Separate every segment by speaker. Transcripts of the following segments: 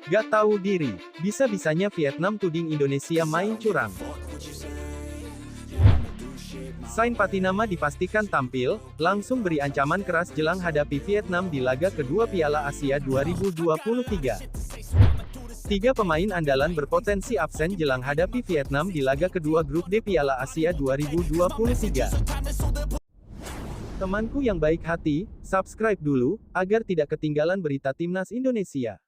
Speaker 1: Gak tahu diri, bisa-bisanya Vietnam tuding Indonesia main curang. Sain Patinama dipastikan tampil, langsung beri ancaman keras jelang hadapi Vietnam di laga kedua Piala Asia 2023. Tiga pemain andalan berpotensi absen jelang hadapi Vietnam di laga kedua grup D Piala Asia 2023. Temanku yang baik hati, subscribe dulu, agar tidak ketinggalan berita Timnas Indonesia.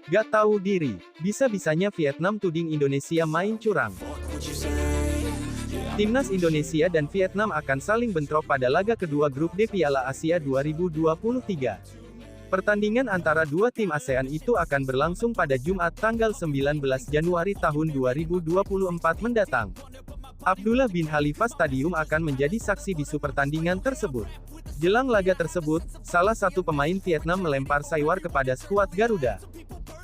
Speaker 1: Gak tahu diri, bisa-bisanya Vietnam tuding Indonesia main curang. Timnas Indonesia dan Vietnam akan saling bentrok pada laga kedua grup D Piala Asia 2023. Pertandingan antara dua tim ASEAN itu akan berlangsung pada Jumat tanggal 19 Januari tahun 2024 mendatang. Abdullah bin Khalifa Stadium akan menjadi saksi bisu pertandingan tersebut. Jelang laga tersebut, salah satu pemain Vietnam melempar saywar kepada skuad Garuda.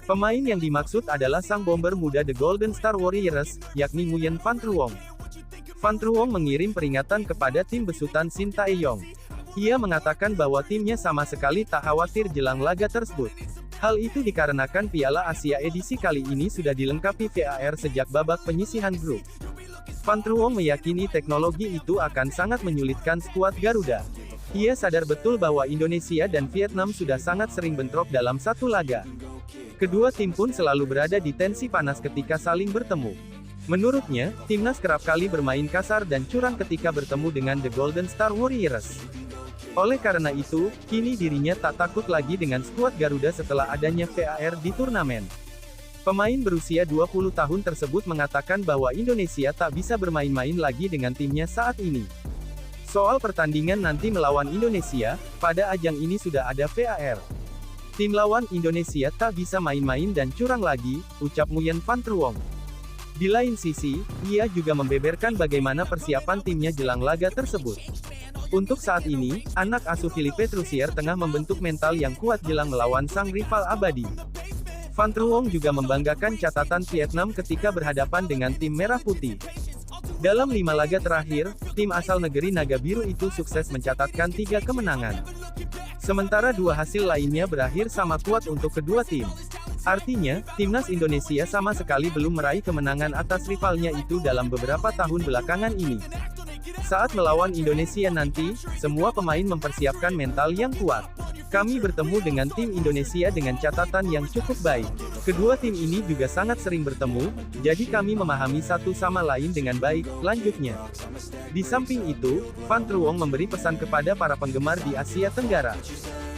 Speaker 1: Pemain yang dimaksud adalah sang bomber muda The Golden Star Warriors, yakni Nguyen Van Truong. Van Truong mengirim peringatan kepada tim besutan Shin Tae-yong. Ia mengatakan bahwa timnya sama sekali tak khawatir jelang laga tersebut. Hal itu dikarenakan Piala Asia edisi kali ini sudah dilengkapi VAR sejak babak penyisihan grup. Van Truong meyakini teknologi itu akan sangat menyulitkan skuad Garuda. Ia sadar betul bahwa Indonesia dan Vietnam sudah sangat sering bentrok dalam satu laga. Kedua tim pun selalu berada di tensi panas ketika saling bertemu. Menurutnya, timnas kerap kali bermain kasar dan curang ketika bertemu dengan The Golden Star Warriors. Oleh karena itu, kini dirinya tak takut lagi dengan skuad Garuda setelah adanya VAR di turnamen. Pemain berusia 20 tahun tersebut mengatakan bahwa Indonesia tak bisa bermain-main lagi dengan timnya saat ini. Soal pertandingan nanti melawan Indonesia, pada ajang ini sudah ada VAR. Tim lawan Indonesia tak bisa main-main dan curang lagi, ucap Nguyen Van Truong. Di lain sisi, ia juga membeberkan bagaimana persiapan timnya jelang laga tersebut. Untuk saat ini, anak asuh Philippe Troussier tengah membentuk mental yang kuat jelang melawan sang rival abadi. Van Truong juga membanggakan catatan Vietnam ketika berhadapan dengan tim Merah Putih. Dalam 5 laga terakhir, tim asal negeri Naga Biru itu sukses mencatatkan 3 kemenangan. Sementara 2 hasil lainnya berakhir sama kuat untuk kedua tim. Artinya, timnas Indonesia sama sekali belum meraih kemenangan atas rivalnya itu dalam beberapa tahun belakangan ini. Saat melawan Indonesia nanti, semua pemain mempersiapkan mental yang kuat. Kami bertemu dengan tim Indonesia dengan catatan yang cukup baik. Kedua tim ini juga sangat sering bertemu, jadi kami memahami satu sama lain dengan baik, lanjutnya. Di samping itu, Van Truong memberi pesan kepada para penggemar di Asia Tenggara.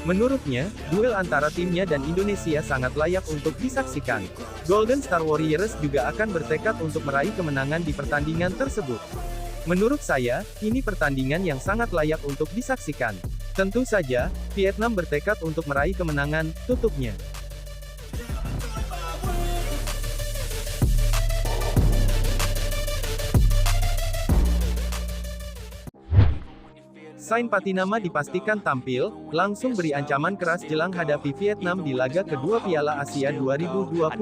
Speaker 1: Menurutnya, duel antara timnya dan Indonesia sangat layak untuk disaksikan. Golden Star Warriors juga akan bertekad untuk meraih kemenangan di pertandingan tersebut. Menurut saya, ini pertandingan yang sangat layak untuk disaksikan. Tentu saja, Vietnam bertekad untuk meraih kemenangan, tutupnya. Sain Patinama dipastikan tampil, langsung beri ancaman keras jelang hadapi Vietnam di laga kedua Piala Asia 2023.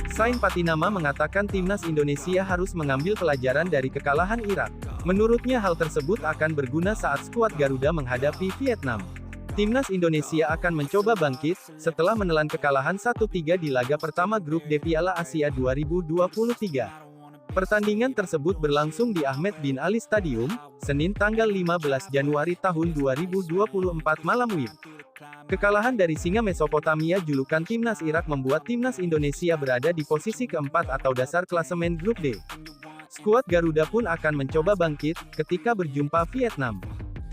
Speaker 1: Sain Patinama mengatakan timnas Indonesia harus mengambil pelajaran dari kekalahan Irak. Menurutnya hal tersebut akan berguna saat skuad Garuda menghadapi Vietnam. Timnas Indonesia akan mencoba bangkit, setelah menelan kekalahan 1-3 di laga pertama grup D Piala Asia 2023. Pertandingan tersebut berlangsung di Ahmed bin Ali Stadium, Senin tanggal 15 Januari tahun 2024 malam WIB. Kekalahan dari Singa Mesopotamia julukan timnas Irak membuat timnas Indonesia berada di posisi keempat atau dasar klasemen grup D. Skuad Garuda pun akan mencoba bangkit, ketika berjumpa Vietnam.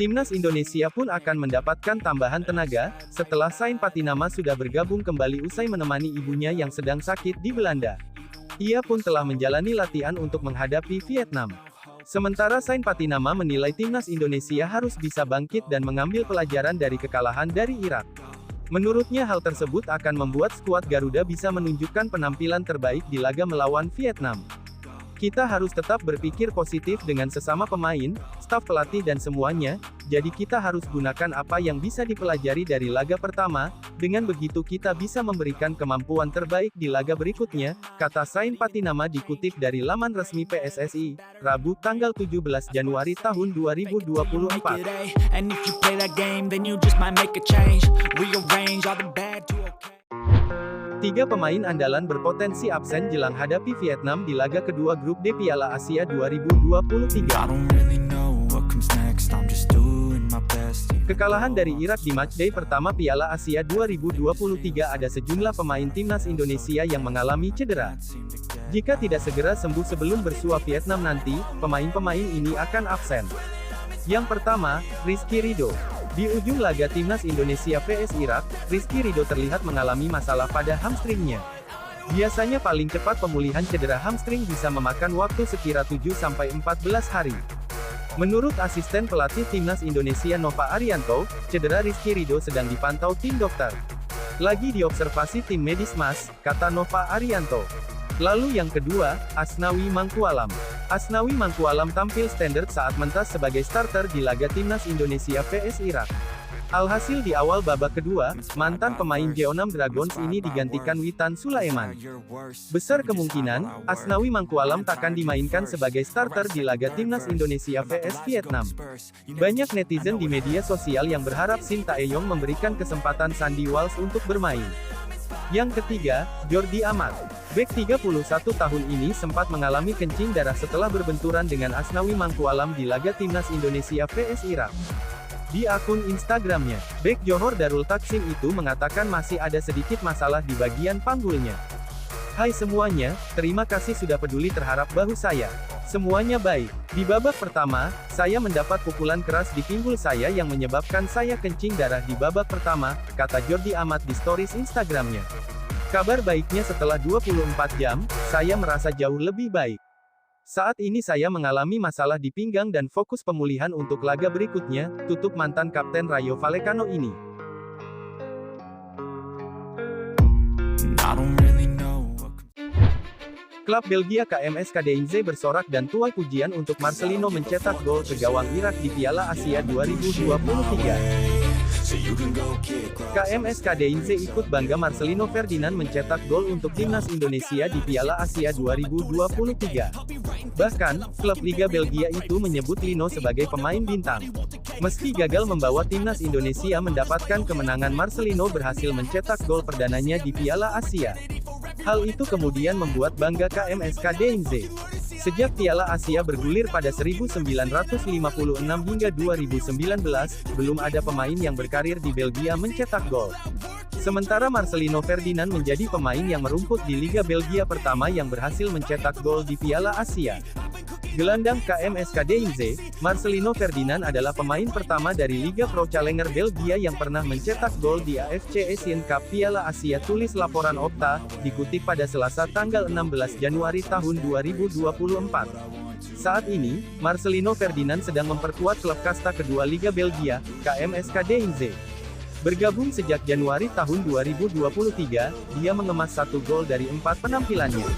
Speaker 1: Timnas Indonesia pun akan mendapatkan tambahan tenaga, setelah Sain Patinama sudah bergabung kembali usai menemani ibunya yang sedang sakit di Belanda. Ia pun telah menjalani latihan untuk menghadapi Vietnam. Sementara Sain Patinama menilai timnas Indonesia harus bisa bangkit dan mengambil pelajaran dari kekalahan dari Irak. Menurutnya hal tersebut akan membuat skuad Garuda bisa menunjukkan penampilan terbaik di laga melawan Vietnam. Kita harus tetap berpikir positif dengan sesama pemain, staf pelatih dan semuanya, jadi kita harus gunakan apa yang bisa dipelajari dari laga pertama, dengan begitu kita bisa memberikan kemampuan terbaik di laga berikutnya, kata Sain Patinama dikutip dari laman resmi PSSI, Rabu tanggal 17 Januari tahun 2024. Tiga pemain andalan berpotensi absen jelang hadapi Vietnam di laga kedua grup D Piala Asia 2023. Kekalahan dari Irak di matchday pertama Piala Asia 2023 ada sejumlah pemain timnas Indonesia yang mengalami cedera. Jika tidak segera sembuh sebelum bersua Vietnam nanti, pemain-pemain ini akan absen. Yang pertama, Rizky Ridho. Di ujung laga timnas Indonesia vs Irak, Rizky Ridho terlihat mengalami masalah pada hamstringnya. Biasanya paling cepat pemulihan cedera hamstring bisa memakan waktu sekira 7-14 hari. Menurut asisten pelatih timnas Indonesia Nova Arianto, cedera Rizky Ridho sedang dipantau tim dokter. Lagi diobservasi tim medis Mas, kata Nova Arianto. Lalu yang kedua, Asnawi Mangkualam. Asnawi Mangkualam tampil standar saat mentas sebagai starter di laga timnas Indonesia vs Irak. Alhasil di awal babak kedua, mantan pemain Jeonnam Dragons ini digantikan Witan Sulaiman. Besar kemungkinan, Asnawi Mangkualam takkan dimainkan sebagai starter di laga timnas Indonesia vs Vietnam. Banyak netizen di media sosial yang berharap Shin Tae-yong memberikan kesempatan Sandy Walsh untuk bermain. Yang ketiga, Jordi Amat. Bek 31 tahun ini sempat mengalami kencing darah setelah berbenturan dengan Asnawi Mangkualam di laga timnas Indonesia vs Irak. Di akun Instagramnya, bek Johor Darul Taksim itu mengatakan masih ada sedikit masalah di bagian panggulnya. Hai semuanya, terima kasih sudah peduli terhadap bahu saya. Semuanya baik. Di babak pertama, saya mendapat pukulan keras di pinggul saya yang menyebabkan saya kencing darah di babak pertama, kata Jordi Amat di stories Instagramnya. Kabar baiknya setelah 24 jam, saya merasa jauh lebih baik. Saat ini saya mengalami masalah di pinggang dan fokus pemulihan untuk laga berikutnya, tutup mantan Kapten Rayo Vallecano ini. Klub Belgia KMS Kadeinze bersorak dan tuai pujian untuk Marcelino mencetak gol ke gawang Irak di Piala Asia 2023. KMS Kadeinze ikut bangga Marcelino Ferdinand mencetak gol untuk timnas Indonesia di Piala Asia 2023. Bahkan, klub Liga Belgia itu menyebut Lino sebagai pemain bintang. Meski gagal membawa timnas Indonesia mendapatkan kemenangan, Marcelino berhasil mencetak gol perdananya di Piala Asia. Hal itu kemudian membuat bangga KMS Kadeinze. Sejak Piala Asia bergulir pada 1956 hingga 2019, belum ada pemain yang berkarir di Belgia mencetak gol. Sementara Marcelino Ferdinand menjadi pemain yang merumput di Liga Belgia pertama yang berhasil mencetak gol di Piala Asia. Gelandang KMS Kadeinze, Marcelino Ferdinand adalah pemain pertama dari Liga Pro Challenger Belgia yang pernah mencetak gol di AFC Asian Cup Piala Asia, tulis laporan Opta, dikutip pada Selasa tanggal 16 Januari tahun 2024. Saat ini, Marcelino Ferdinand sedang memperkuat klub kasta kedua Liga Belgia, KMS Kadeinze. Bergabung sejak Januari tahun 2023, dia mengemas 1 gol dari 4 penampilannya.